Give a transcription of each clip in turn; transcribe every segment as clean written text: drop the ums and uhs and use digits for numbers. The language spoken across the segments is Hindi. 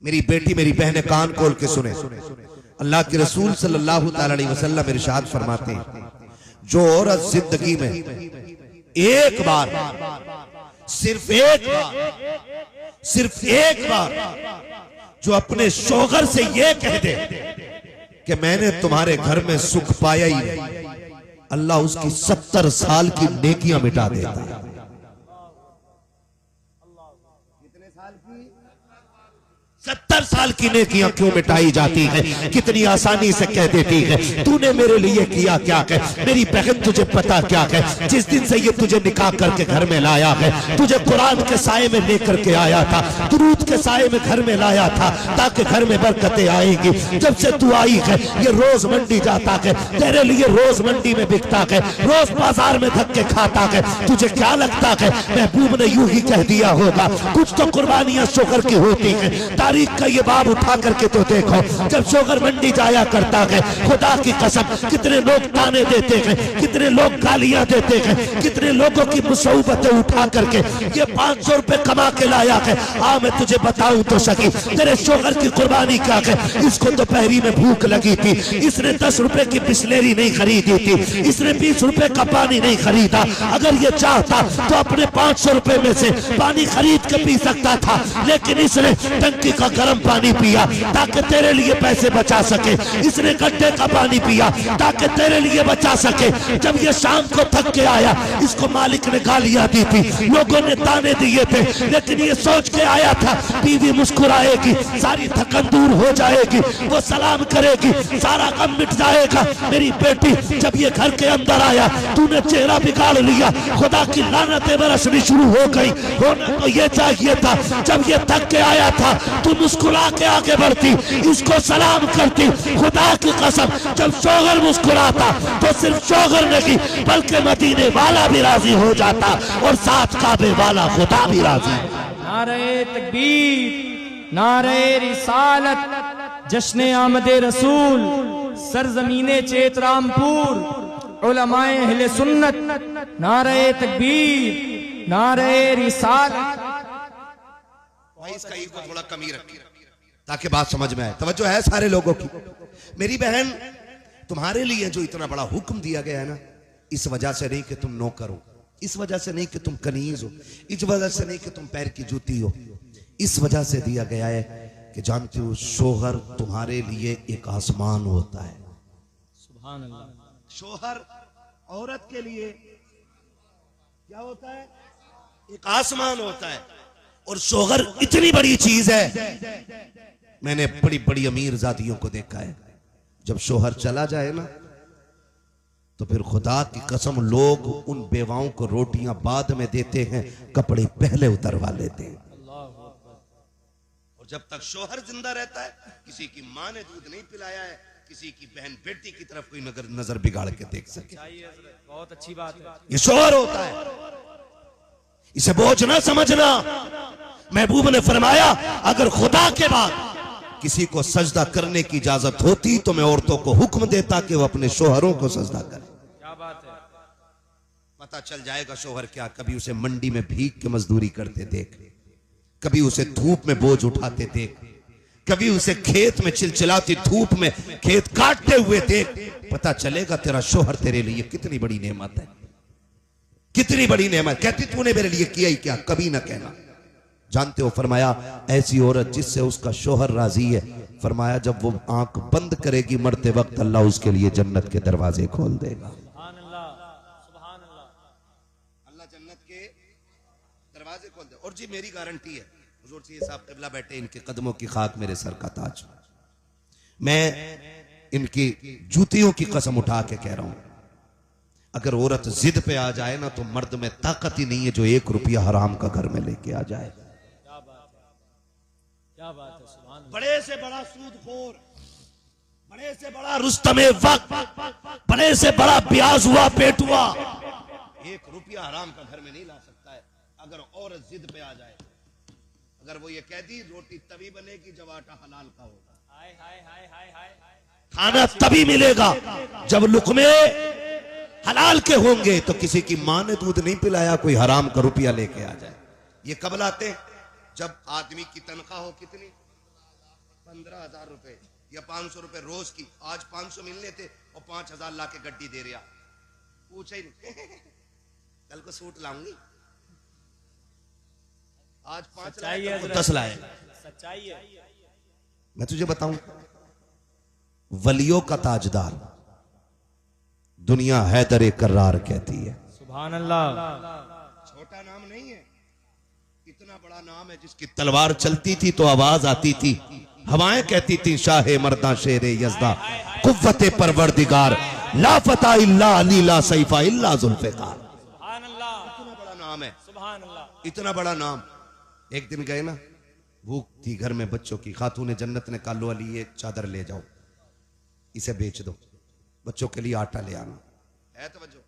मेरी बेटी मेरी बहनें कान खोल के सुने। अल्लाह के रसूल सल्लल्लाहु अलैहि वसल्लम इरशाद फरमाते हैं, जो औरत जिंदगी में एक बार, सिर्फ एक बार जो अपने शौहर से ये कह दे कि मैंने तुम्हारे घर में सुख पाया ही नहीं, अल्लाह उसकी 70 साल की नेकियां मिटा देता है। कितने साल की? 70 साल की नेकियां क्यों मिटाई जाती है? कितनी आसानी से कह देती है, तूने मेरे लिए किया क्या है? मेरी बहन तुझे पता क्या है? जिस दिन से ये तुझे निकाह करके घर में लाया है, तुझे कुरान के साए में लेकर के आया था, दुरूद के साए में घर में लाया था ताकि घर में बरकतें आएंगी। जब से तू आई है ये रोज मंडी जाता है, तेरे लिए रोज मंडी में बिकता है, रोज बाजार में धक्के खाता है। तुझे क्या लगता है महबूब ने यूं ही कह दिया होगा? कुछ तो कुर्बानियां शोहर की होती है। तारीख का ये बाब उठा करके तो देखो, जब शोहर मंडी जाया करता है, खुदा की कसम कितने लोग ताने देते हैं, कितने लोग गालियां देते हैं, कितने लोगों की मुसीबतें उठा करके ये 500 रुपए कमा के लाया है। मैं तुझे बताऊं तो सकी, तेरे शोहर की कुर्बानी क्या है? इसको तो पहरी में भूख लगी थी, इसने 10 रुपए की बिस्लेरी नहीं खरीदी थी, इसने 20 रुपए का पानी नहीं खरीदा। अगर ये चाहता तो अपने 500 रुपए में से पानी खरीद के पी सकता था, लेकिन इसने टंकी का गर्म पानी पिया ताकि तेरे लिए पैसे बचा सके। इसने गड्ढे का पानी पिया ताकि तेरे लिए बचा सके। जब ये शाम को थक के आया, इसको मालिक ने गालियां दी थी, लोगों ने ताने दिए थे, लेकिन ये सोच के आया था बीवी मुस्कुराएगी, सारी थकन दूर हो जाएगी, वो सलाम करेगी, सारा गम मिट जाएगा। मेरी बेटी जब ये घर के अंदर आया, तूने चेहरा बिगाड़ लिया, खुदा की लानतें बरसनी शुरू हो गई। होना तो ये चाहिए था, जब ये थक के आया था तू मुस्कुरा के आगे बढ़ती, इसको सलाम करती। खुदा की कसम जब शौहर मुस्कुराता तो सिर्फ शौहर नहीं बल्कि मदीने वाला भी राजी हो जाता और साथ काबे वाला खुदा भी राजी। नारे तकबीर, नारे रिसालत, जश्न आमदे रसूल, सरजमीने चेतरामपुर, उलमाए अहले सुन्नत, नारे तकबीर, नारे रिसालत। भाई इसका ईद को थोड़ा कमी रखी ताकि बात समझ में आए। तवज्जो है सारे लोगों की। मेरी बहन, तुम्हारे लिए जो इतना बड़ा हुक्म दिया गया है ना, इस वजह से नहीं कि तुम नौकर हो, इस वजह से नहीं कि तुम कनीज हो, इस वजह से नहीं कि तुम पैर की जूती हो, इस वजह से दिया गया है कि जानते हो शोहर तुम्हारे लिए एक आसमान होता है। सुभान अल्लाह। शोहर औरत के लिए क्या होता है? एक आसमान होता है। और शोहर इतनी बड़ी चीज है, मैंने बड़ी बड़ी अमीर जातियों को देखा है, जब शोहर चला जाए ना तो फिर खुदा की कसम लोग उन बेवाओं को रोटियां बाद में देते हैं, कपड़े पहले उतरवा लेते हैं। और जब तक शोहर जिंदा रहता है, किसी की मां ने दूध नहीं पिलाया है, किसी की बहन बेटी की तरफ कोई नजर बिगाड़ के देख सके। बहुत अच्छी बात है। ये शोहर होता है, इसे बोझ ना समझना। महबूब ने फरमाया, अगर खुदा के बाद किसी को सजदा करने की इजाजत होती तो मैं औरतों को हुक्म देता कि वो अपने शोहरों को सजदा करें। क्या बात है। पता चल जाएगा शोहर क्या। कभी उसे मंडी में भीख के मजदूरी करते देख, कभी उसे धूप में बोझ उठाते देख, कभी उसे खेत में चिलचिलाती धूप में खेत काटते हुए देख, पता चलेगा तेरा शोहर तेरे लिए कितनी बड़ी नेमत है, कितनी बड़ी नेमत। कहती तूने मेरे लिए किया ही क्या? कभी ना कहना। जानते हो फरमाया, ऐसी औरत जिससे उसका शोहर राजी है, फरमाया जब वो आंख बंद करेगी मरते वक्त, अल्लाह उसके लिए जन्नत के दरवाजे खोल देगा। सुभान अल्लाह, सुभान अल्लाह। अल्लाह जन्नत के दरवाजे खोल दे। और जी मेरी गारंटी है, हुजूर जी साहब क़िबला बैठे, इनके कदमों की खाक मेरे सर का ताज। मैं इनकी जूतियों की कसम उठा के कह रहा हूं, अगर औरत जिद पे आ जाए ना तो मर्द में ताकत ही नहीं है जो 1 रुपया हराम का घर में लेके आ जाए। क्या बात है। सुभान अल्लाह। बड़े से बड़ा सूदखोर, बड़े से बड़ा रुस्तमे वक्त, बड़े से बड़ा ब्याज हुआ पेटुआ 1 रुपया हराम का घर में नहीं ला सकता है। अगर औरत जिद पे आ जाए, अगर वो ये कह दी रोटी तभी बनेगी जब आटा हलाल का होगा, हाय हाय हाय हाय हाय, खाना तभी मिलेगा जब लुकमे हलाल के होंगे, तो किसी की मां ने दूध नहीं पिलाया कोई हराम का रुपया लेके आ जाए। ये कब लाते? जब आदमी की तनख्वाह हो कितनी? 15,000 रुपए या 500 रुपए रोज की। आज 500 मिलने थे और 5,000 ला के गड्डी दे रहा। पूछे ही नहीं कल को सूट लाऊंगी। आज 5 सच्चाई है, लाए 10 लाए। सच्चाई है। मैं तुझे बताऊं, वलियों का ताजदार दुनिया हैदर कर्रार कहती है। सुभान अल्लाह। छोटा नाम नहीं है, इतना बड़ा नाम है जिसकी तलवार चलती थी तो आवाज आती थी, हवाएं कहती थी शाहे मर्दा शेरे यज़दा कुव्वते परवरदिगार ला फता इल्ला अली ला सैफा इल्ला जुल्फ़िकार। सुभान अल्लाह। इतना बड़ा नाम है, सुभान अल्लाह। इतना बड़ा नाम। एक दिन गए ना, भूख थी घर में बच्चों की, खातून जन्नत ने कहा लो अली ये चादर ले जाओ, इसे बेच दो, बच्चों के लिए आटा ले आना है। तो बच्चों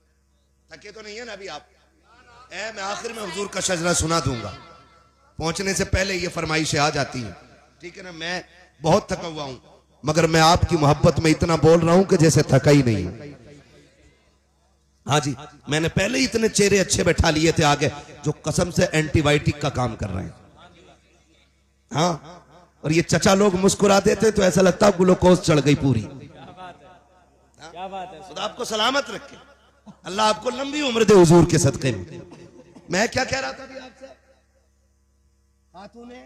थके तो नहीं है ना अभी आप? मैं आखिर में हुजूर का शजरा सुना दूंगा, पहुंचने से पहले ये फरमाइशें आ जाती हैं, ठीक है ना। मैं बहुत थका हुआ हूं, मगर मैं आपकी मोहब्बत में इतना बोल रहा हूं कि जैसे थका ही नहीं हूं। हाँ जी, मैंने पहले ही इतने चेहरे अच्छे बैठा लिए थे आगे जो कसम से एंटीबायोटिक का काम कर रहे हैं। हाँ, और ये चचा लोग मुस्कुरा देते तो ऐसा लगता ग्लूकोज चढ़ गई पूरी। क्या बात है, क्या बात है। खुदा आपको सलामत रखे, अल्लाह आपको लंबी उम्र दे हुजूर के सदके में। मैं क्या कह रहा था अभी आपसे, खातून ने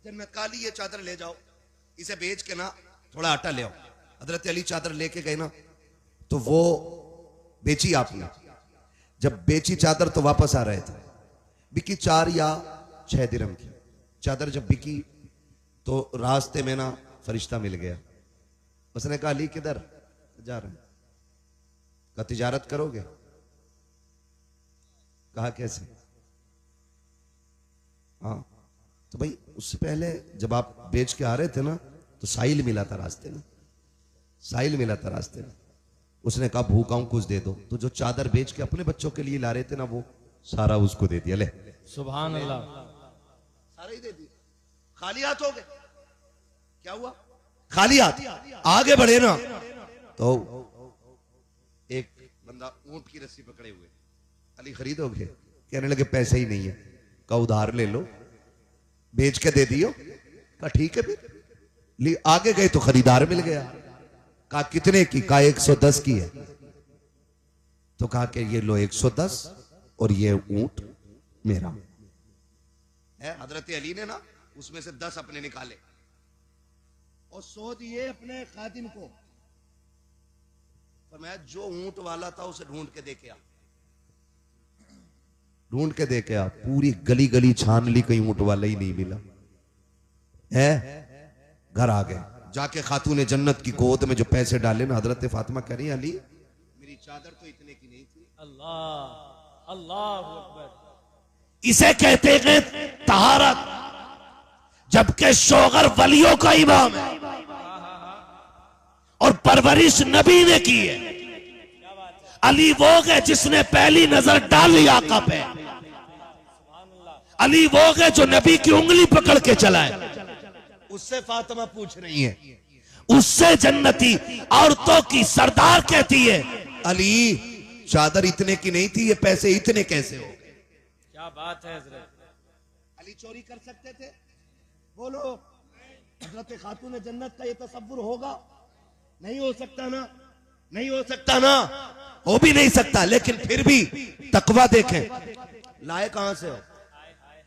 जन्नत काली ये चादर ले जाओ, इसे बेच के ना थोड़ा आटा ले आओ। हजरत अली चादर लेके गए ना, तो वो बेची आपने। जब बेची चादर तो वापस आ रहे थे, बिकी 4 या 6 दिरहम की चादर। जब बिकी तो रास्ते में ना फरिश्ता मिल गया, उसने कहा अली किधर जा रहे हैं? कहा तिजारत करोगे? कहा कैसे? हाँ, तो भाई उससे पहले जब आप बेच के आ रहे थे ना तो साहिल मिला था रास्ते में, साहिल मिला था रास्ते में। उसने कहा भूखा हूं कुछ दे दो, तो जो चादर बेच के अपने बच्चों के लिए ला रहे थे ना वो सारा उसको दे दिया। ले सुभान अल्लाह। सारा ही दे दिया, खाली हाथ हो गए। क्या हुआ? खाली हाथ आगे बढ़े ना तो एक बंदा ऊंट की रस्सी पकड़े हुए, अली खरीदोगे? कहने लगे पैसे ही नहीं है। कहा उधार ले लो, बेच के दे दियो। कहा ठीक है फिर। आगे गए तो खरीदार मिल गया। कहा कितने की? कहा 110 की है। तो कहा कि ये लो 110 और ये ऊंट मेरा है। हजरत अली ने ना उसमें से 10 अपने निकाले और 100 दिए अपने खादिम को। फरमाया जो ऊंट वाला था उसे ढूंढ के दे के आ, ढूंढ के दे के आ। पूरी गली गली छान ली, कहीं ऊंट वाला ही नहीं मिला है। घर आ गए, जाके खातून जन्नत की गोद में जो पैसे डाले ना, हजरत फातिमा कह रही अली मेरी चादर तो इतने की नहीं थी। अल्लाह अल्लाह अकबर। इसे कहते हैं तहारत, जबकि शोगर वलियों का इमाम है और परवरिश नबी ने की है। अली वो है जिसने पहली नजर डाली आका पे। अली वो है जो नबी की उंगली पकड़ के चलाए। उससे फातिमा पूछ रही है, उससे जन्नती औरतों की सरदार कहती है अली चादर इतने की नहीं थी, ये पैसे इतने कैसे हो? क्या बात है हजरत। अली चोरी कर सकते थे? बोलो, हजरत खातून जन्नत का ये तसव्वुर होगा? नहीं हो सकता ना, नहीं हो सकता ना, हो भी नहीं सकता। लेकिन फिर भी तकवा देखें, लाए कहां से हो?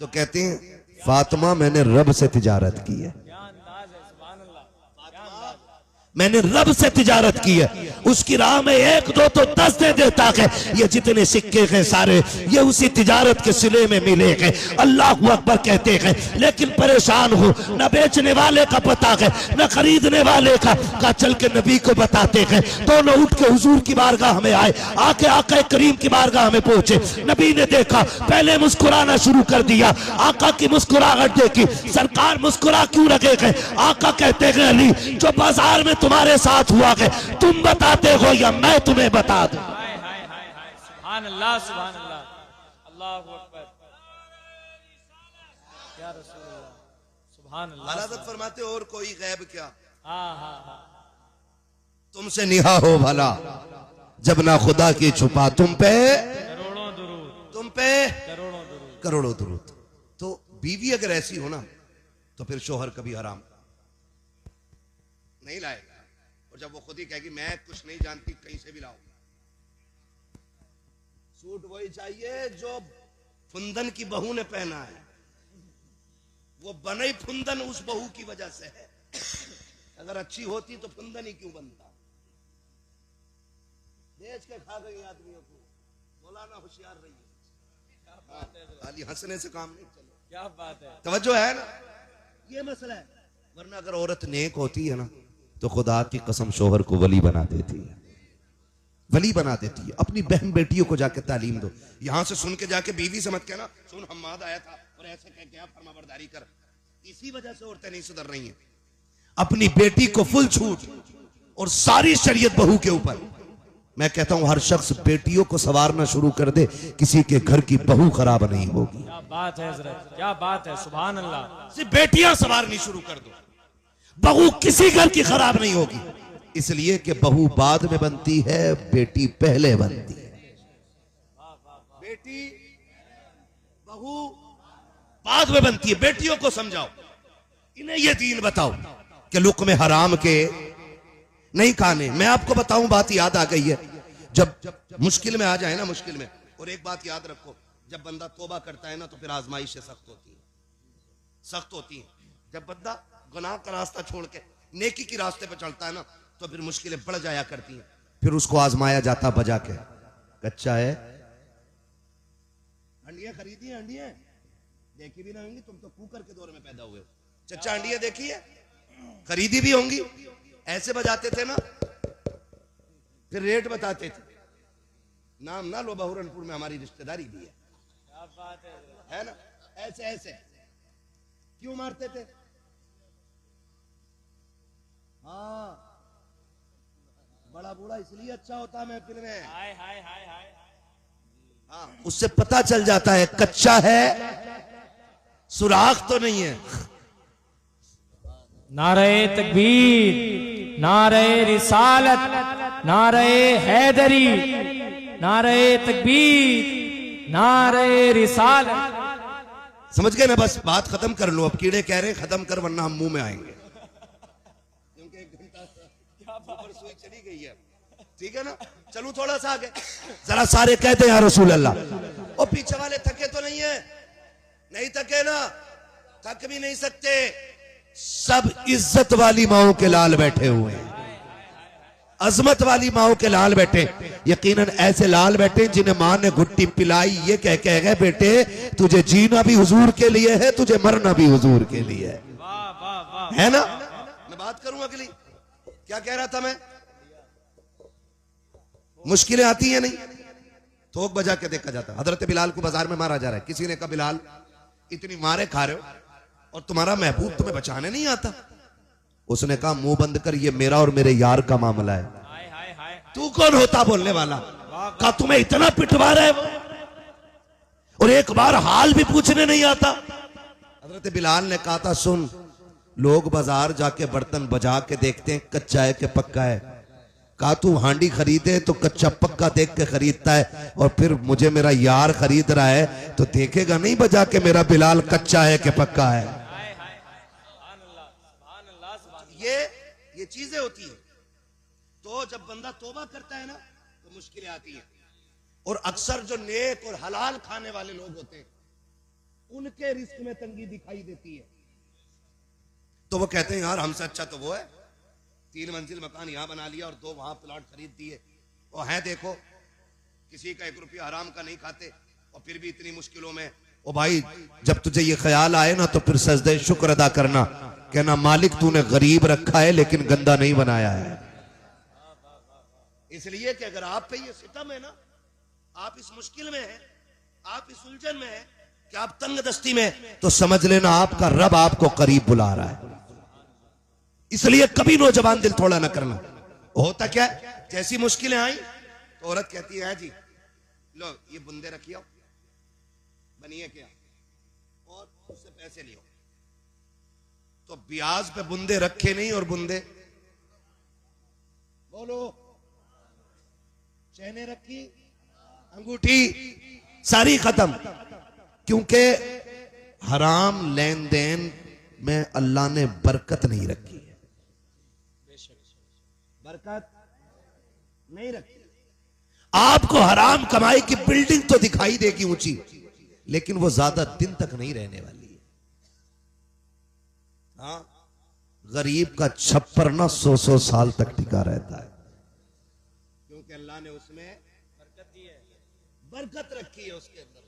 तो कहते हैं फातिमा मैंने रब से तिजारत की है, क्या अंदाज है। सुभान अल्लाह। क्या अंदाज है। मैंने रब से तिजारत की है। उसकी राह में 1 2 तो 10 दे देता है। ये जितने सिक्के हैं सारे ये उसी तिजारत के सिले में मिले हैं। अल्लाह अकबर कहते हैं। लेकिन परेशान हो, न बेचने वाले का पता है न खरीदने वाले का चल के नबी को बताते हैं। दोनों उठ के हुजूर की बारगाह में आए, आके आका करीम की बारगाह में पहुंचे। नबी ने देखा, पहले मुस्कुराना शुरू कर दिया। आका की मुस्कुराहट देखी, सरकार मुस्कुरा क्यों रखे हैं? आका कहते हैं अली जो बाजार में तुम्हारे साथ हुआ है तुम बताते हो या मैं तुम्हें बता दूं? हाय हाय हाय हाय। सुभान अल्लाह सुभान अल्लाह। अल्लाह अकबर। क्या रसूल अल्लाह। सुभान अल्लाह। हज़रत फरमाते और कोई गैब क्या, हाँ हाँ हाँ। तुमसे निहा हो भला जब ना खुदा की छुपा तुम पे करोड़ों दुरूद, तुम पे करोड़ों दुरूद। करोड़ों दुरूद। तो बीवी अगर ऐसी हो ना तो फिर शोहर कभी हराम नहीं लाएगा। और जब वो खुद ही कहेगी मैं कुछ नहीं जानती, कहीं से भी लाओ। सूट वही चाहिए जो फुंदन की बहू ने पहना है, वो बने फुंदन उस बहू की वजह से है। अगर अच्छी होती तो फुंदन ही क्यों बनता। बेच के खा गई आदमियों को। मौलाना होशियार रहिए, खाली हंसने से काम नहीं चले। क्या बात है, तवज्जो है ना, ये मसला है। वरना अगर औरत नेक होती है ना तो खुदा की कसम शोहर को वली बना देती है, वली बना देती है। अपनी बहन बेटियों को जाके तालीम दो। यहां से सुन के जाके बीवी से मत कहना सुन हम्माद आया था और ऐसे कह के फरमाबरदारी कर। इसी वजह से औरतें नहीं सुधर रही हैं। अपनी बेटी को फुल छूट और सारी शरीयत बहू के ऊपर। मैं कहता हूं हर शख्स बेटियों को संवारना शुरू कर दे, किसी के घर की बहू खराब नहीं होगी। क्या बात है हजरत, क्या बात है, सुभान अल्लाह। सिर्फ बेटियां संवारनी शुरू कर दो, बहू किसी घर की खराब नहीं होगी। इसलिए कि बहू बाद में बनती है, बेटी पहले बनती है। बेटी बहू बाद में बनती है। बेटियों को समझाओ, इन्हें ये दीन बताओ कि लुक़्मे हराम के नहीं खाने। मैं आपको बताऊं, बात याद आ गई है। जब मुश्किल में आ जाए ना, मुश्किल में, और एक बात याद रखो, जब बंदा तौबा करता है ना तो फिर आजमाइशें सख्त होती है, सख्त होती है। जब बंदा गुनाह का रास्ता छोड़ के नेकी की रास्ते पर चलता है ना तो फिर मुश्किलें बढ़ जाया करती हैं। फिर उसको आजमाया जाता बजा के, कच्चा है, अंडियां खरीदी है, अंडियां देखी भी ना होंगी, तुम तो कुकर के दौर में पैदा हुए हो। चच्चा अंडियां देखी है, खरीदी भी होंगी। ऐसे बजाते थे ना, फिर रेट बताते थे। नाम ना लो, बहुरनपुर में हमारी रिश्तेदारी भी है। क्या बात है ना, ऐसे ऐसे क्यों मारते थे? हाँ, बड़ा बूढ़ा इसलिए अच्छा होता महफिल में। हाय हाय हाय हाय। हाँ, उससे पता चल जाता है कच्चा है, सुराख तो नहीं है। नारे तकबीर, नारे रिसालत, नारे हैदरी, नारे तकबीर, नारे रिसालत। समझ गए ना? बस बात खत्म कर लो। अब कीड़े कह रहे खत्म कर वरना हम मुंह में आएंगे, क्योंकि 1 घंटा ऊपर सुई चली गई है। ठीक है ना, चलूं थोड़ा सा आगे। जरा सारे कहते हैं या रसूल अल्लाह। और पीछे वाले थके तो नहीं है? नहीं थके ना, थक भी नहीं सकते। सब इज्जत वाली माओ के लाल बैठे हुए हैं, अजमत वाली माओ के लाल बैठे। यकीनन ऐसे लाल बैठे जिन्हें मां ने घुट्टी पिलाई ये कह के गए बेटे तुझे जीना भी हुजूर के लिए है, तुझे मरना भी हुजूर के लिए है। वाह वाह वाह, है ना? मैं बात करूं अगली, क्या कह रहा था मैं? मुश्किलें आती हैं नहीं, थोक बजा के देखा जाता। हजरत बिलाल को बाजार में मारा जा रहा है। किसी ने कहा बिलाल इतनी मारे खा रहे हो और तुम्हारा महबूब तुम्हें बचाने नहीं आता। उसने कहा मुंह बंद कर, ये मेरा और मेरे यार का मामला है। हाय हाय हाय। तू कौन होता बोलने वाला? कहा तुम्हें इतना पिटवा रहा है वो, और एक बार हाल भी पूछने नहीं आता। हजरत बिलाल ने कहा था सुन, लोग बाजार जाके बर्तन बजा के देखते हैं कच्चा है कि पक्का है। कहा तू हांडी खरीदे तो कच्चा पक्का देख के खरीदता है, और फिर मुझे मेरा यार खरीद रहा है तो देखेगा नहीं बजा के मेरा बिलाल कच्चा है कि पक्का है। ये चीजें होती हैं। तो जब बंदा तौबा करता है ना तो मुश्किलें आती हैं। और अक्सर जो नेक और हलाल खाने वाले लोग होते हैं उनके रिस्क में तंगी दिखाई देती है। तो वो कहते हैं यार हमसे अच्छा तो वो है, 3 मंजिल मकान यहां बना लिया और 2 वहां प्लॉट खरीद दिए, और है देखो किसी का 1 रुपया हराम का नहीं खाते और फिर भी इतनी मुश्किलों में। ओ भाई जब तुझे ये ख्याल आए ना तो फिर सजदे शुक्र अदा करना, कहना मालिक तूने गरीब रखा है लेकिन गंदा नहीं बनाया है। इसलिए कि अगर आप पे ये सितम है ना, आप इस मुश्किल में हैं, आप इस उलझन में हैं कि आप तंग दस्ती में, तो समझ लेना आपका रब आपको करीब बुला रहा है। इसलिए कभी नौजवान दिल थोड़ा ना करना। होता क्या है, जैसी मुश्किलें आई तो औरत कहती है जी लो ये बुंदे रखियो, बनिए क्या, और उससे पैसे लियो। तो ब्याज पे बुंदे रखे नहीं और बुंदे बोलो, चैने रखी, अंगूठी सारी खत्म, क्योंकि हराम लेन देन में अल्लाह ने बरकत नहीं रखी है। बरकत नहीं रखी। आपको हराम कमाई की बिल्डिंग तो दिखाई देगी ऊंची, लेकिन वो ज्यादा दिन तक नहीं रहने वाली है। हाँ, गरीब का छप्पर ना 100 साल तक टिका रहता है, क्योंकि अल्लाह ने उसमें बरकत दी है, बरकत रखी है, उसके अंदर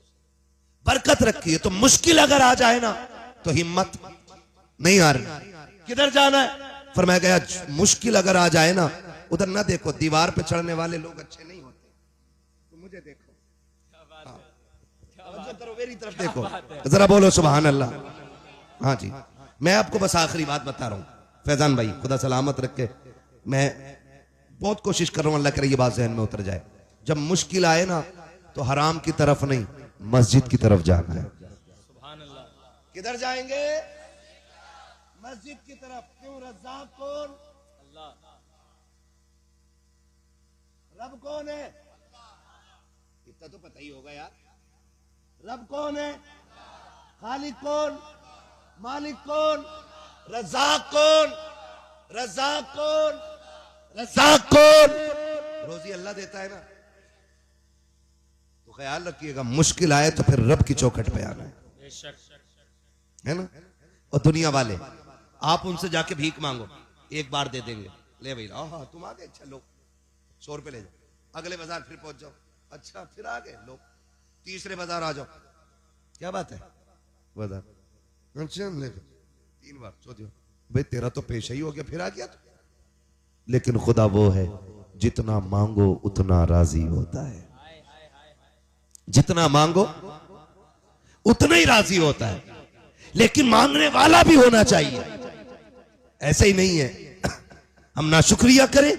बरकत रखी है। तो मुश्किल अगर आ जाए ना तो हिम्मत नहीं आ रही, किधर जाना है? फरमाया गया मुश्किल अगर आ जाए ना, उधर ना देखो, दीवार पे चढ़ने वाले लोग अच्छे नहीं होते, तो मुझे देखो, करो मेरी तरफ देखो, जरा बोलो सुभान अल्लाह। हाँ जी, मैं आपको बस आखिरी बात बता रहा हूं फैजान भाई, खुदा सलामत रखे। मैं बहुत कोशिश कर रहा हूं, अल्लाह करे ये बात जहन में उतर जाए। जब मुश्किल आए ना तो हराम की तरफ नहीं, मस्जिद की तरफ जाना है। किधर जाएंगे? मस्जिद की तरफ। क्यों? रज़्ज़ाक़ कौन? अल्लाह। रब कौन है? इतना तो पता ही होगा यार। रब कौन है? खालिक कौन? मालिक कौन? रज़्ज़ाक़ कौन? रज़्ज़ाक़ कौन? रज़्ज़ाक़ कौन? रोजी अल्लाह देता है ना। तो ख्याल रखिएगा, मुश्किल आए तो फिर रब की चौखट पे आना है ना। और दुनिया वाले आप उनसे जाके भीख मांगो, एक बार दे देंगे, ले भाई हाँ तुम आ गए, अच्छा लो 100 रुपए ले जाओ, अगले बाजार फिर पहुंच जाओ, अच्छा फिर आ गए, लो तीसरे बाजार आ जाओ, क्या बात है बाजार, अच्छा ले 3 बार, चौथी बार भाई तेरा तो पेशा ही हो गया, फिर आ गया तो। लेकिन खुदा वो है जितना मांगो उतना राजी होता है, जितना मांगो उतना ही राजी होता है, लेकिन मांगने वाला भी होना चाहिए। ऐसे ही नहीं है हम ना शुक्रिया करें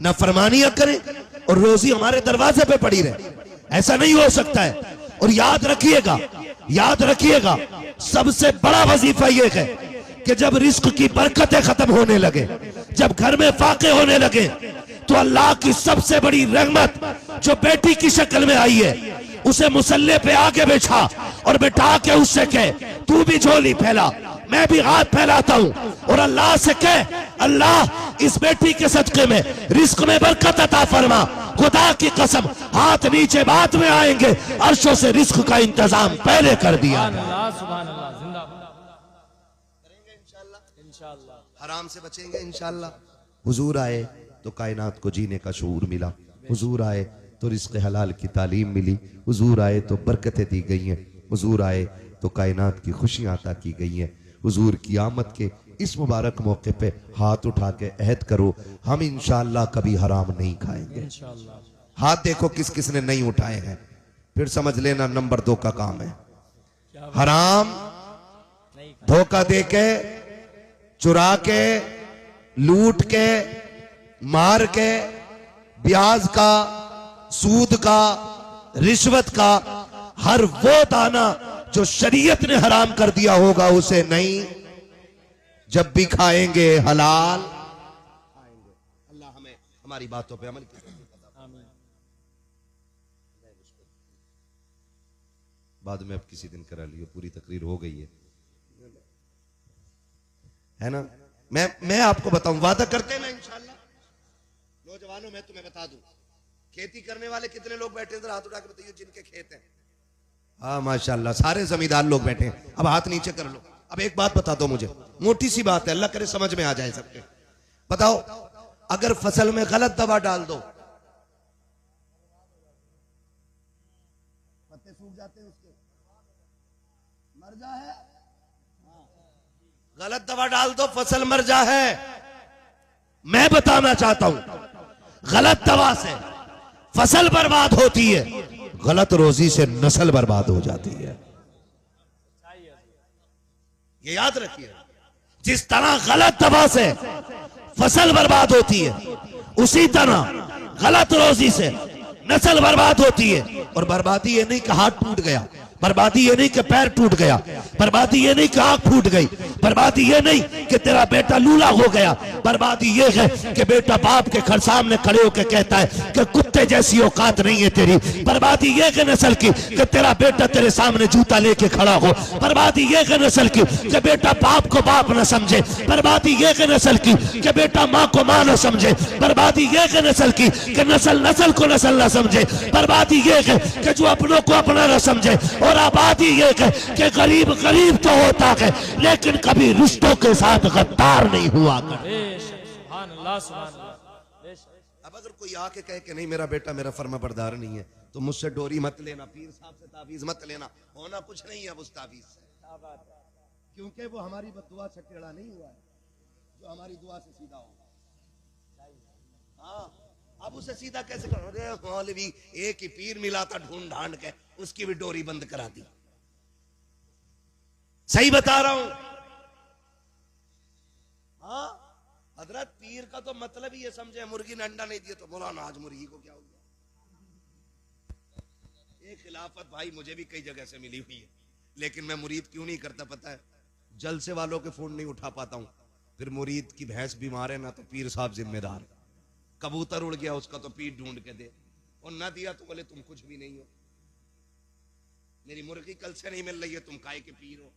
ना फरमानियां करें और रोजी हमारे दरवाजे पे पड़ी रहे, ऐसा नहीं हो सकता है। और याद रखिएगा, याद रखिएगा, सबसे बड़ा वजीफा यह है कि जब रिस्क की बरकतें खत्म होने लगे, जब घर में फाके होने लगे, तो अल्लाह की सबसे बड़ी रहमत जो बेटी की शक्ल में आई है, उसे मुसल्ले पे आगे बैठा और बैठा के उससे कहे तू भी झोली फैला, मैं भी हाथ फैलाता हूं, और अल्लाह से कहे अल्लाह इस बेटी के सदके में रिस्क में बरकत अता फरमा। खुदा की कसम हाथ नीचे बाद में आएंगे, अर्शों से रिस्क का इंतजाम पहले कर दिया। हराम से बचेंगे इंशाअल्लाह। हुजूर आए तो कायनात को जीने का शऊर मिला, हुजूर आए तो रिस्क हलाल की तालीम मिली, हुजूर आए तो बरकतें दी गई हैं, हुजूर आए तो कायनात की खुशियां अता की गई हैं। हुजूर की आमद के इस मुबारक मौके पे हाथ उठा के अहद करो, हम इंशाअल्लाह कभी हराम नहीं खाएंगे। हाथ देखो किस किस ने नहीं उठाए हैं, फिर समझ लेना नंबर 2 का काम है। हराम धोखा दे के, चुरा के, लूट के, मार के, ब्याज का, सूद का, रिश्वत का, हर वो दाना जो शरीयत ने हराम कर दिया होगा उसे नहीं, जब भी खाएंगे हलाल खाएंगे। अल्लाह हमें हमारी बातों पे अमल की बाद में अब किसी दिन करा लियो, पूरी तकरीर हो गई है ना। मैं आपको बताऊं, वादा करते हैं ना इंशाअल्लाह। नौजवानों मैं तुम्हें बता दूं, खेती करने वाले कितने लोग बैठे हैं, हाथ उठा के बताइए जिनके खेत हैं। हाँ माशाल्लाह, सारे जमींदार लोग बैठे हैं। अब हाथ नीचे कर लो। अब एक बात बता दो मुझे, मोटी सी बात है, अल्लाह करे समझ में आ जाए सबके। बताओ, अगर फसल में गलत दवा डाल दो, पत्ते सूख जाते हैं उसके, मर जा है। गलत दवा डाल दो फसल मर जा है। मैं बताना चाहता हूं, गलत दवा से फसल बर्बाद होती है, गलत रोजी से नस्ल बर्बाद हो जाती है। ये याद रखिए, जिस तरह गलत दवा से फसल बर्बाद होती है, उसी तरह गलत रोजी से नस्ल बर्बाद होती है। और बर्बादी ये नहीं कि हाथ टूट गया, बर्बादी ये नहीं कि पैर टूट गया, बर्बादी ये नहीं कि आंख फूट गई, बर्बादी ये नहीं कि तेरा बेटा लूला हो गया, बर्बादी ये है कि बेटा बाप के घर सामने खड़े होकर कहता है कि कुत्ते जैसी औकात नहीं है तेरी। बर्बादी ये कि नस्ल की कि तेरा बेटा तेरे सामने जूता लेके खड़ा हो। बर्बादी ये कि नस्ल की कि बेटा बाप को बाप न समझे। बर्बादी ये कि नस्ल की कि बेटा माँ को माँ न समझे। बर्बादी ये कि नस्ल की कि नस्ल को नस्ल न समझे। बर्बादी ये है कि जो अपनों को अपना न समझे। और आबादी ये है कि गरीब गरीब तो होता है लेकिन कभी रिश्तों के साथ गद्दार नहीं हुआ कर। सुभान अल्लाह, सुभान अल्लाह। अब अगर कोई आके कहे कि नहीं मेरा बेटा मेरा फर्मा बरदार नहीं है, तो मुझसे डोरी मत लेना, पीर साहब से तावीज मत लेना, होना कुछ नहीं है उस तावीज से, क्योंकि वो हमारी बद्दुआ से टेढ़ा नहीं हुआ है, जो हमारी दुआ से सीधा होगा। हाँ, अब उसे सीधा कैसे करो? अरे मौलवी एक ही पीर मिला था ढूंढ ढांड के, उसकी भी डोरी बंद करा दी। सही बता रहा हूं। हाँ, हजरत पीर का तो मतलब ही ये समझे, मुर्गी ने अंडा नहीं दिया तो बोला ना आज मुर्गी को क्या हो गया। एक खिलाफत भाई मुझे भी कई जगह से मिली हुई है, लेकिन मैं मुरीद क्यों नहीं करता पता है? जलसे वालों के फोन नहीं उठा पाता हूं, फिर मुरीद की भैंस बीमार है ना तो पीर साहब जिम्मेदार। कबूतर उड़ गया उसका तो पीर ढूंढ के दे, और ना दिया तो बोले तुम कुछ भी नहीं हो। मेरी मुर्गी कल से नहीं मिल रही है, तुम काय के पीर हो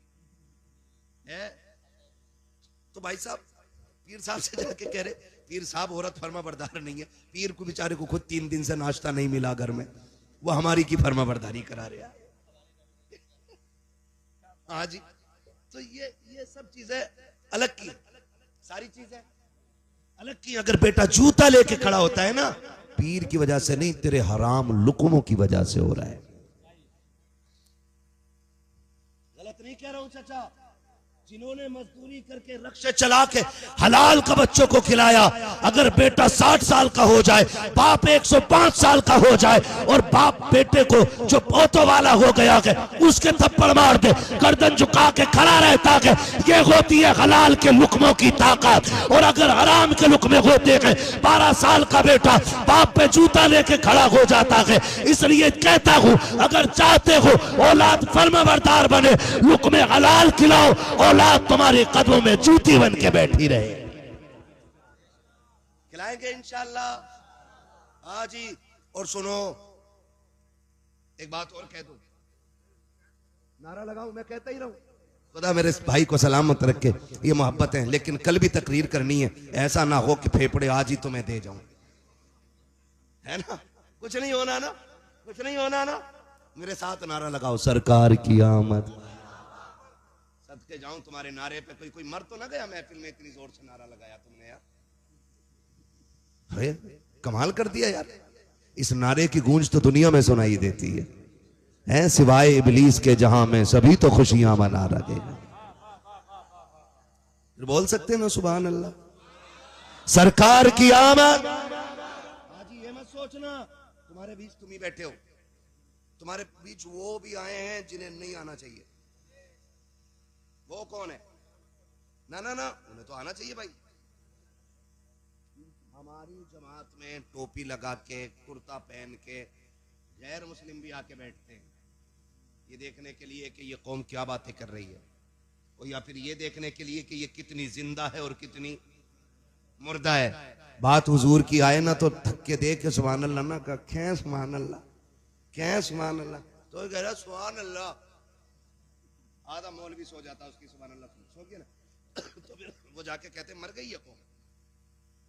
है? तो भाई साहब पीर साहब से जाके कह रहे, पीर साहब औरत फर्मा बरदार नहीं है। पीर को बेचारे को खुद 3 दिन से नाश्ता नहीं मिला घर में, वो हमारी की फर्मा बरदारी करा रहा है। हाँ जी, तो ये सब चीजें अलग की, सारी चीजें अलग की। अगर बेटा जूता लेके खड़ा होता है ना, पीर की वजह से नहीं, तेरे हराम लुकमों की वजह से हो रहा है। गलत नहीं कह रहा हूं चाचा। जिन्होंने मजदूरी करके रक्शे चला के हलाल का बच्चों को खिलाया, अगर बेटा 60 साल का हो जाए, बाप 105 साल का हो जाए, और बाप बेटे को जो पोतों वाला हो गया है उसके थप्पड़ मार दे, गर्दन झुका के खड़ा रहता है, ये होती है हलाल के लुकमों की ताकत। और अगर हराम के लुकमे होते हैं, 12 साल का बेटा बाप पे जूता लेके खड़ा हो जाता है। इसलिए कहता हूं, अगर चाहते हो औलाद फर्माबरदार बने, लुकमे हलाल खिलाओ, औलाद तुम्हारे कदमों में जूती बन के बैठी रहे। खिलाएंगे इंशाअल्लाह। हाँ जी, और सुनो एक बात और कह दूं, नारा लगाऊं, मैं कहता ही रहूं, खुदा मेरे भाई को सलामत रखे, ये मोहब्बत है। लेकिन कल भी तकरीर करनी है, ऐसा ना हो कि फेफड़े आज ही तुम्हें दे जाऊं, है ना? कुछ नहीं होना ना, कुछ नहीं होना ना। मेरे साथ नारा लगाओ, सरकार की आमद। सदके जाऊं तुम्हारे नारे पे, कोई मर तो ना गया महफिल में, इतनी जोर से नारा लगाया तुमने यार। अरे कमाल कर दिया यार, इस नारे की गूंज तो दुनिया में सुनाई देती है, सिवाय इबलीस के जहां में सभी तो खुशियां मना रहे हैं। बोल सकते हैं ना सुभान अल्लाह, सरकार की आमद। आज ये मत सोचना तुम्हारे बीच तुम ही बैठे हो, तुम्हारे बीच वो भी आए हैं जिन्हें नहीं आना चाहिए। वो कौन है? ना ना ना, उन्हें तो आना चाहिए भाई। हमारी जमात में टोपी लगा के, कुर्ता पहन के गैर मुस्लिम भी आके बैठते हैं, ये देखने के लिए कि ये कौम क्या बातें कर रही है, और या फिर ये देखने के लिए कि ये कितनी जिंदा है और कितनी मुर्दा है। बात हुजूर की आए ना तो थक के देख के सुभान अल्लाह ना, खे सुभान अल्लाह, खे सुभान अल्लाह, तो कह रहा सुभान अल्लाह। आधा मौलवी सो जाता, उसकी सुभान अल्लाह सो गया ना, तो फिर वो जाके कहते मर गई है कौम,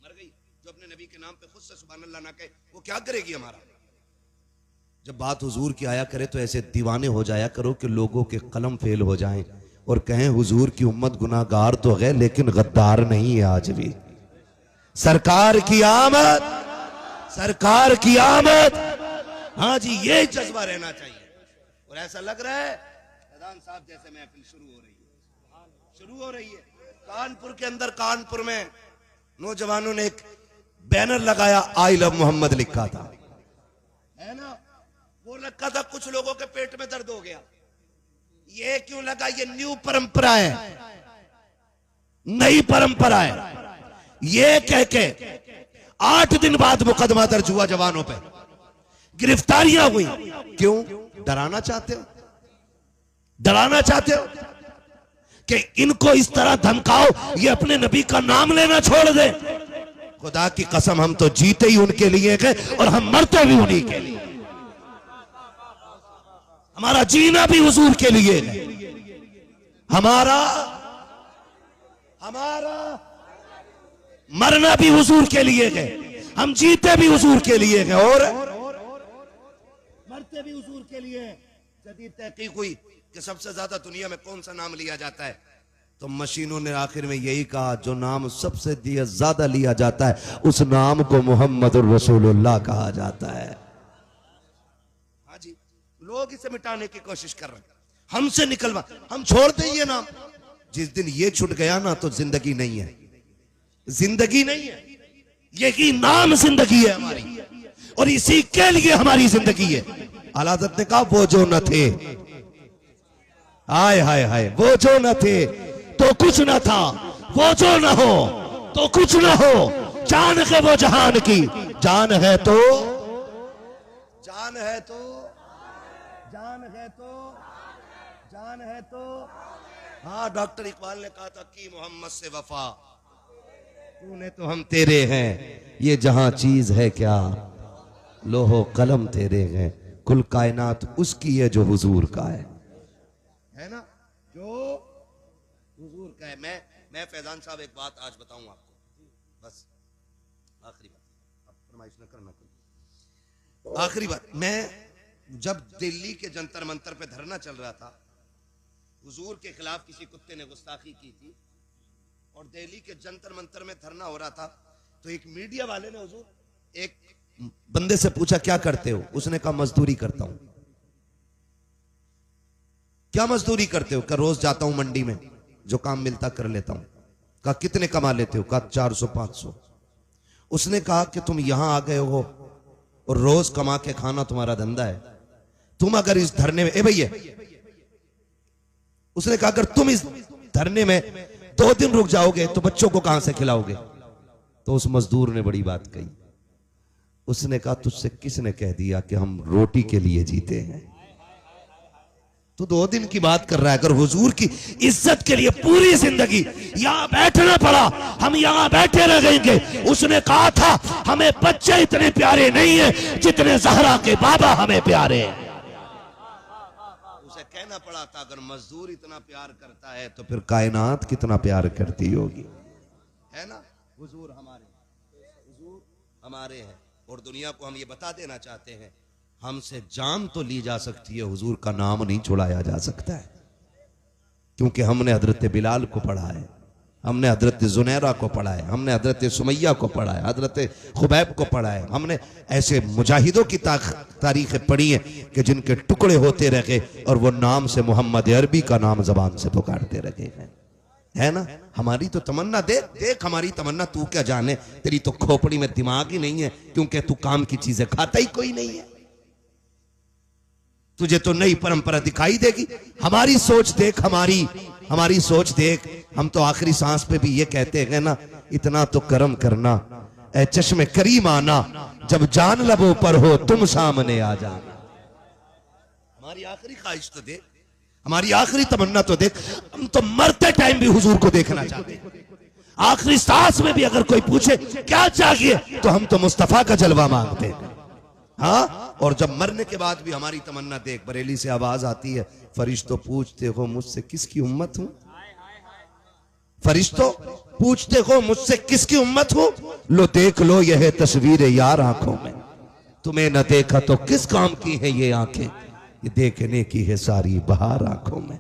मर गई। जो अपने नबी के नाम पे खुद से सुभान अल्लाह ना कहे, वो क्या करेगी हमारा? जब बात हुजूर की आया करे तो ऐसे दीवाने हो जाया करो कि लोगों के कलम फेल हो जाएं और कहें हुजूर की उम्मत गुनाहगार तो है लेकिन गद्दार नहीं है आज भी। सरकार की आमद, सरकार की आमद। हाँ जी, ये जज्बा रहना चाहिए। और ऐसा लग रहा है प्रधान साहब जैसे महफिल शुरू हो रही है, शुरू हो रही है। कानपुर के अंदर, कानपुर में नौजवानों ने एक बैनर लगाया, आई लव मोहम्मद लिखा था, है ना? वो रखा था, कुछ लोगों के पेट में दर्द हो गया। ये क्यों लगा? ये न्यू परंपरा है, नई परंपरा है। ये कह के 8 दिन बाद मुकदमा दर्ज हुआ जवानों पे, गिरफ्तारियां हुई। क्यों? डराना चाहते हो? डराना चाहते हो? कि इनको इस तरह धमकाओ ये अपने नबी का नाम लेना छोड़ दे। खुदा की कसम हम तो जीते ही उनके लिए गए और हम मरते भी उन्हीं के लिए। हमारा जीना भी हुजूर के लिए है, हमारा मरना भी हुजूर के लिए है, हम जीते भी हुजूर के लिए हैं और मरते भी हुजूर के लिए। जदीद तहकीक हुई कि सबसे ज्यादा दुनिया में कौन सा नाम लिया जाता है, तो मशीनों ने आखिर में यही कहा जो नाम सबसे ज्यादा लिया जाता है उस नाम को मुहम्मदुर रसूलुल्लाह कहा जाता है। हाँ जी, लोग इसे मिटाने की कोशिश कर रहे हैं, हमसे निकलवा, हम छोड़ते ही ये नाम। जिस दिन ये छूट गया ना तो जिंदगी नहीं है, जिंदगी नहीं है, यही नाम जिंदगी है हमारी और इसी के लिए हमारी जिंदगी है। आला हज़रत ने कहा वो जो न थे, हाय हाय हाय, वो जो न थे तो कुछ न था, वो जो न हो तो कुछ न हो, जान है वो जहान की, जान है तो जान है तो जान है तो जान है तो। हाँ, डॉक्टर इकबाल ने कहा था कि मोहम्मद से वफा, तूने तो हम तेरे हैं, ये जहां चीज है क्या, लोहो कलम तेरे हैं, कुल कायनात उसकी है जो हुजूर का है ना, जो हुजूर का है। मैं फैजान साहब एक बात आज बताऊं आपको, बस आखिरी बात, अब फरमाइश न करना कोई, आखिरी बात। मैं जब दिल्ली के जंतर मंतर पे धरना चल रहा था, हुजूर के खिलाफ किसी कुत्ते ने गुस्ताखी की थी और दिल्ली के जंतर मंतर में धरना हो रहा था, तो एक मीडिया वाले ने हुजूर एक बंदे से पूछा क्या करते हो, उसने कहा मजदूरी करता हूं। क्या मजदूरी करते हो? कहा रोज जाता हूं मंडी में, जो काम मिलता कर लेता हूं। कहा कितने कमा लेते हो? कहा 400-500। उसने कहा कि तुम यहां आ गए हो और रोज कमा के खाना तुम्हारा धंधा है, तुम अगर इस धरने में, ए भैया, उसने कहा अगर तुम इस धरने में 2 दिन रुक जाओगे तो बच्चों को कहां से खिलाओगे? तो उस मजदूर ने बड़ी बात कही, उसने कहा तुझसे किसने कह दिया कि हम रोटी के लिए जीते हैं? तो 2 दिन की बात कर रहा है। अगर हुजूर की इज्जत के लिए पूरी जिंदगी यहां बैठना पड़ा, हम यहां बैठे रह गएंगे। उसने कहा था हमें बच्चे इतने प्यारे नहीं है जितने ज़हरा के बाबा हमें प्यारे हैं। उसे कहना पड़ा था अगर मजदूर इतना प्यार करता है तो फिर कायनात कितना प्यार करती होगी, है ना। हुजूर हमारे हैं और दुनिया को हम ये बता देना चाहते हैं, हमसे जान तो ली जा सकती है, हुजूर का नाम नहीं छुड़ाया जा सकता है। क्योंकि हमने हजरत बिलाल को पढ़ा है, हमने हजरत जुनैरा को पढ़ा है, हमने हजरत सुमैया को पढ़ा है, हजरत खुबैब को पढ़ा है, हमने ऐसे मुजाहिदों की तारीखें पढ़ी हैं कि जिनके टुकड़े होते रहे और वो नाम से मोहम्मद अरबी का नाम जबान से पुकारते रहे हैं, है ना। हमारी तो तमन्ना देख हमारी तमन्ना, तू क्या जाने, तेरी तो खोपड़ी में दिमाग ही नहीं है, क्योंकि तू काम की चीजें खाता ही कोई नहीं है। तुझे तो नई परंपरा दिखाई देगी। हमारी सोच देख, हमारी सोच देख। हम तो आखिरी सांस पे भी ये कहते हैं ना, इतना तो करम करना ए चश्मे करीम आना, जब जान लबों पर हो तुम सामने आ जाना। हमारी आखिरी ख्वाहिश तो देख, हमारी आखिरी तमन्ना तो देख। हम तो मरते टाइम भी हुजूर को देखना चाहते हैं। आखिरी सांस में भी अगर कोई पूछे क्या चाहिए तो हम तो मुस्तफा का जलवा मांगते हैं। हाँ, और जब मरने के बाद भी हमारी तमन्ना देख, बरेली से आवाज आती है, फरिश्तों पूछते हो मुझसे किसकी उम्मत हूं, फरिश्तों पूछते हो मुझसे किसकी उम्मत हूं, लो देख लो यह है तस्वीर यार आंखों में, तुम्हें न देखा तो किस काम की है ये आंखें, ये देखने की है सारी बहार आंखों में,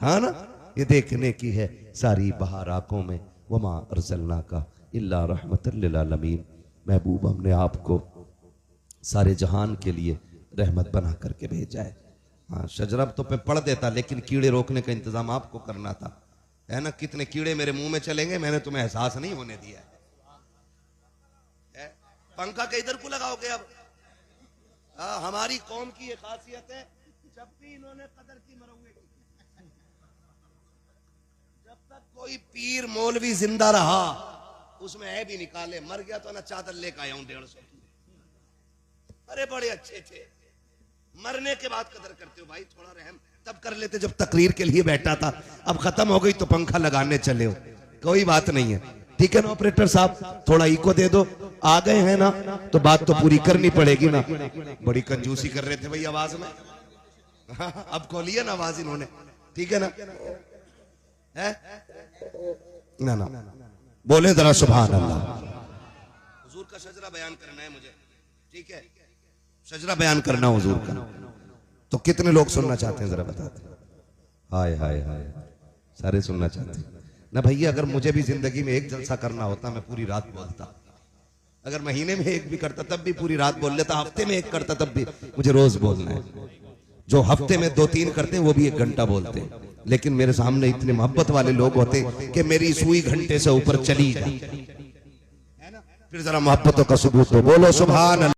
हाँ ना, ये देखने की है सारी बहार आंखों में। वमा अरसलना का इल्ला रहमतल लिल आलमीन, महबूब हमने आपको सारे जहान के लिए रहमत बना करके भेजा है। हाँ, शजरा तो पे पढ़ देता, लेकिन कीड़े रोकने का इंतजाम आपको करना था, है ना। कितने कीड़े मेरे मुंह में चलेंगे, मैंने तुम्हें एहसास नहीं होने दिया है। पंखा के इधर को लगाओगे अब। हमारी कौम की ये खासियत है, जब भी इन्होंने कदर की मरौए की, जब तक कोई पीर मौलवी जिंदा रहा उसमें है भी निकाले, मर गया तो ना चादर लेकर आया हूं 150 की। अरे बड़े अच्छे थे, मरने के बाद कदर करते हो भाई, थोड़ा रहम तब कर लेते जब तकरीर के लिए बैठा था, अब खत्म हो गई तो पंखा लगाने चले हो, कोई बात नहीं है। ठीक है ना ऑपरेटर साहब, थोड़ा इको दे दो। आ गए हैं ना तो बात तो पूरी करनी पड़ेगी ना। बड़ी कंजूसी कर रहे थे भाई आवाज में, अब खोलिए ना आवाज इन्होंने। ठीक है ना, है ना ना बोले जरा सुभान अल्लाह। हुजूर का शजरा बयान करना है मुझे, ठीक है, शजरा बयान करना हुजूर का। तो कितने लोग सुनना चाहते हैं जरा बताते। हाय हाय हाय, सारे सुनना चाहते हैं ना भैया। अगर मुझे भी जिंदगी में एक जलसा करना होता मैं पूरी रात बोलता, अगर महीने में एक भी करता तब भी पूरी रात बोल लेता, हफ्ते में एक करता तब भी। मुझे रोज बोलना है। जो हफ्ते में 2-3 करते हैं वो भी 1 घंटा बोलते हैं, लेकिन मेरे सामने इतने मोहब्बत वाले लोग होते कि मेरी सुई घंटे से ऊपर चली जाए। फिर जरा मोहब्बतों का सबूत तो बोलो सुभान अल्लाह।